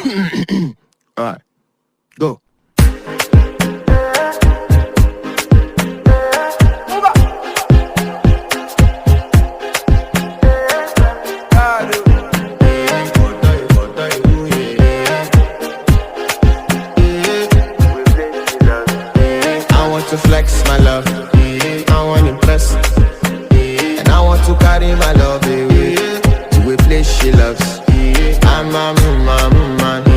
Alright, go. I want to flex my love, I want to impress, and I want to carry my love away to a place she loves. I'm a man.